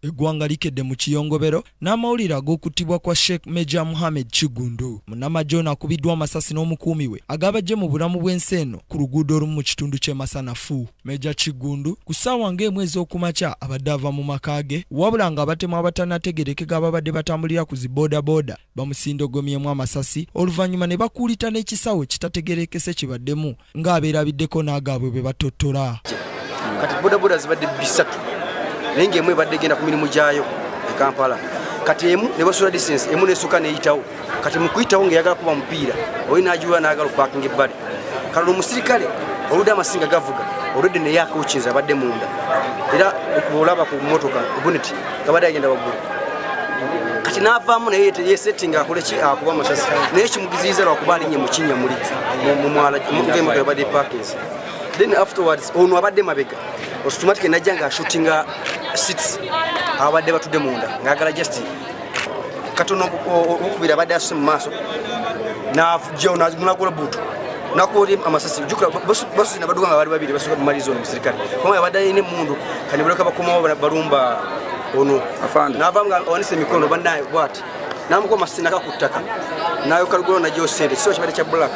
eggwanga likedde mu kiyongobero n'amawulire ag'okuttibwa kwa Sheikh Meja Mohamed Kigundu. Munnamagye ono akubiddwa amasasi n'omukuumi we agabajje mu bulamu bw'ensi eno ku luguudo olumu mu kitundu ky'e Masanafu. Meja Kigundu ku ssaawa ng'emu ez'okumakya abadde ava mu maka ge, wabula ng'abatemu abatannategerekeka ababadde batambulira ku ziboodabooda bamusindogomyemu amasasi, oluvannyuma ne bakuulita n'ekisawo ekitategerekese kibaddemu ng'abeerabiddeko n'agaabwe be batottola. Kati bodaboda zibadde bisatu naye ng'emu ebadde egenda ku mirimu gyayo e Kampala. Kati emu ne basula distance, emu n'essuka n'eyitawo. Kati mu kuyitawo ng'eyagala kuba mupiira oyo n'agiwula n'agala okupaakinga ebbali. Kati omusirikale oludde amasinga gavuga oludde ne yaakawukinza abadde munda era olaba ku mmotoka boneti gabadde agenda waggulu. Kati n'avaamu naye yeesettinga akole ki akuba amasasi naye kimugiziyiza lwakuba alinnye mu Kinnyamuli mu mwala ng'emmotoka yabadde paakezi. Then afterwards ono abadde mabega automatic najja nga shootinga seats abadde batudde munda ng'agala just katono okubira abadde asuse mu maaso n'avujjawo n'agola buutu n'akola amasasi. Jukira basuzi n'abaduka nga bali babiri basuka mu malizo omusirikale kuma abadde alina emmundu kani baleka bakomawo balumba ono n'avaamu nga awanise emikono bannaye bw'ati n'amukuba amasasi n'aka ku ttaka n'ayoka lugolo najja osente so kibadde kya black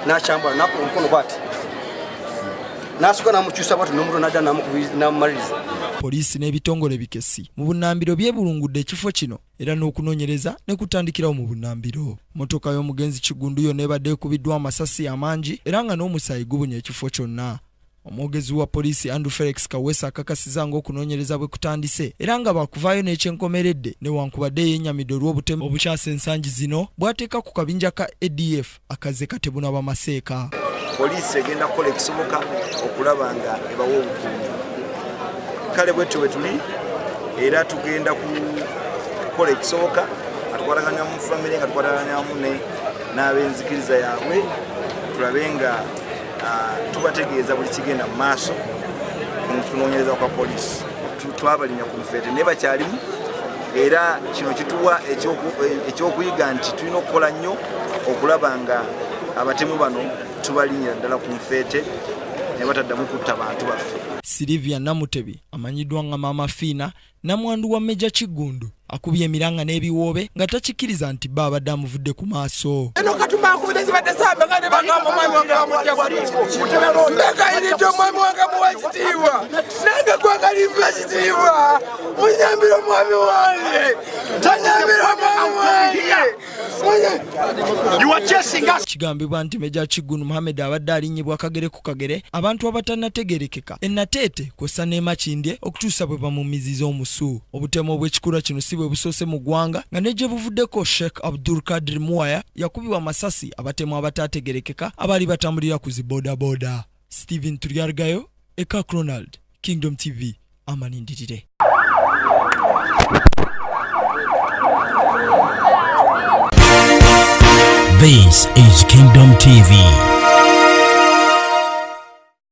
n'akyambala n'akuba omukono bw'ati n'asuka n'amukyusa bw'ati n'omuntu n'adda n'amumaliriza. Poliisi n'ebitongole bikesi mu bunnambiro byebulungudde ekifo kino era n'okunoonyereza ne kutandikirawo mu bunnambiro. Motoka y'omugenzi Kigundu yonna ebadde ekubiddwa amasasi amangi era nga n'omusaayi gubunye ekifo kyonna. Omwogezi wa poliisi Andrew Felix Kawesa akakasiza ng'okunoonyereza bwe kutandise era nga bakuvaayo n'ekyenkomeredde newankubadde yennyamidde olw'obutemu obukyasa ensangi zino bw'ateeka ku kabinja ka ADF akaze katebuna bamaseeka. Poliisi egenda kukola ekisoboka okulaba nga ebawa obukuumi. Kale bwetyo bwe tuli era tugenda kukola ekisoboka atukwataganya mu famire nga tukwataganyamu n'ab'enzikiriza yaabwe tulabe nga tubategeeza buli kigenda mu maaso mu kunoonyereza kwa poliisi. Twabalinya ku nfeete naye bakyalimu era kino kituwa ekyokuyiga nti tulina okukola nnyo okulaba nga abatemu bano tubalinyira ddala ku nfeete ne bataddamu kutta bantu baffe. Sylvia Namutebi amanyiddwa nga Maama Fiina namwandu wa Meja Kigundu akubye emiranga n'ebiwoobe nga takikkiriza nti bba abadde amuvudde ku maaso. Eno katuma nkubirizi badde sambe nga ne bagamba omwami wange bamutya ndekayirite omwami wange muwa ekitiibwa nange gwanga limpa ekitiibwa munyambire omwami wange tanyambire omwami wange. Kigambibwa nti Meja Kigundu Mohamed abadde alinnyibwa akagere ku kagere abantu abatannategerekeka ennateete kw'ossa ne Makindye okutuusa bwe bamumiziza omusu. Obutemu obw'ekikula kino si bwe busoose mu ggwanga nga ne gye buvuddeko Sheikh Abdul Kadir Muwaya yakubibwa amasasi abatemu abataategerekeka abaali batambulira ku ziboodabooda. Stephen Turyargayo, Eka Ronald, Kingdom TV, amanindirire. This is Kingdom TV.